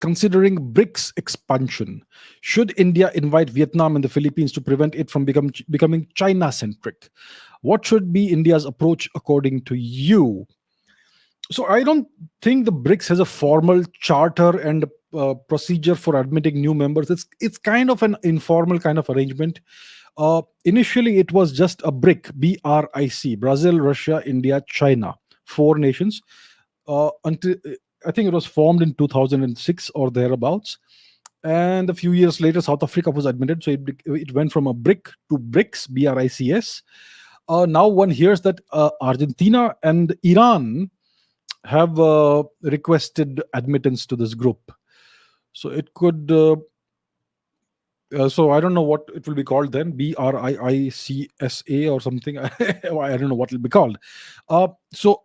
considering BRICS expansion? Should India invite Vietnam and the Philippines to prevent it from becoming China-centric? What should be India's approach according to you? So I don't think the BRICS has a formal charter and procedure for admitting new members. It's kind of an informal kind of arrangement. Initially, it was just a BRIC, Brazil, Russia, India, China, four nations. Until I think it was formed in 2006 or thereabouts, and a few years later, South Africa was admitted. So it went from a BRIC to BRICS, BRICS. Now one hears that Argentina and Iran have requested admittance to this group. So it could. So I don't know what it will be called then, BRICSA or something. I don't know what it will be called. So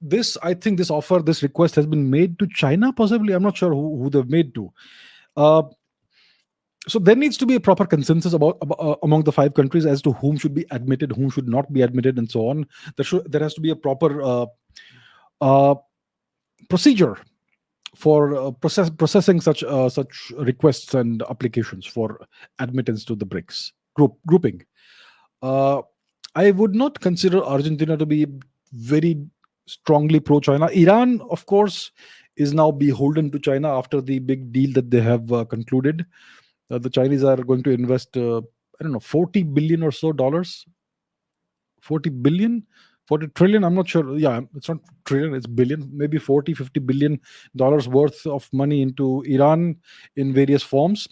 this, I think, this request has been made to China. Possibly, I'm not sure who they've made to. Uh, so there needs to be a proper consensus about among the five countries as to whom should be admitted, whom should not be admitted, and so on. There has to be a proper uh, procedure for processing such requests and applications for admittance to the BRICS grouping. Uh, I would not consider Argentina to be very strongly pro-China. Iran, of course, is now beholden to China after the big deal that they have concluded. The Chinese are going to invest, I don't know, 40 billion or so dollars. 40 billion, 40 trillion, I'm not sure. Yeah, it's not trillion, it's billion, maybe 40, 50 billion dollars worth of money into Iran in various forms.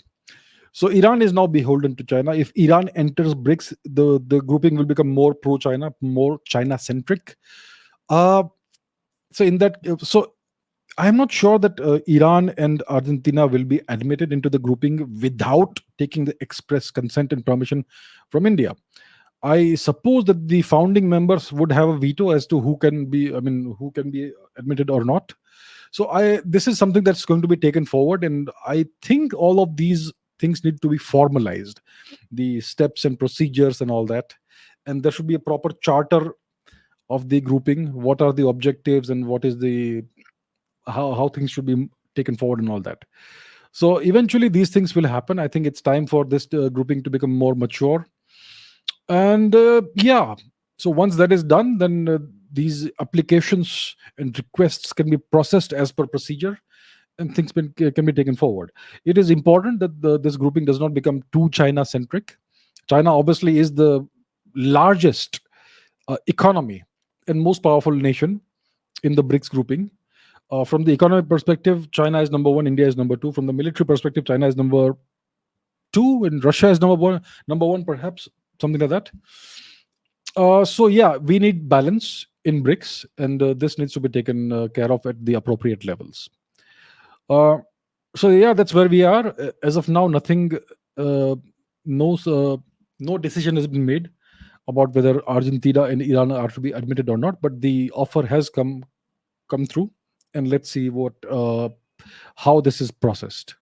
So Iran is now beholden to China. If Iran enters BRICS, the grouping will become more pro-China, more China-centric. So in that, so I'm not sure that Iran and Argentina will be admitted into the grouping without taking the express consent and permission from India. I suppose that the founding members would have a veto as to who can be, who can be admitted or not. So this is something that's going to be taken forward, and I think all of these things need to be formalized, the steps and procedures and all that, and there should be a proper charter of the grouping. What are the objectives and what is the how things should be taken forward and all that. So eventually these things will happen. I think it's time for this grouping to become more mature. And yeah, so once that is done, then these applications and requests can be processed as per procedure, and things can be taken forward. It is important that this grouping does not become too China centric. China obviously is the largest economy and most powerful nation in the BRICS grouping. From the economic perspective, China is number one, India is number two. From the military perspective, China is number two, and Russia is number one, perhaps something like that. So yeah, we need balance in BRICS, and this needs to be taken care of at the appropriate levels. So yeah, that's where we are. As of now, nothing, no decision has been made about whether Argentina and Iran are to be admitted or not. But the offer has come through, and let's see how this is processed.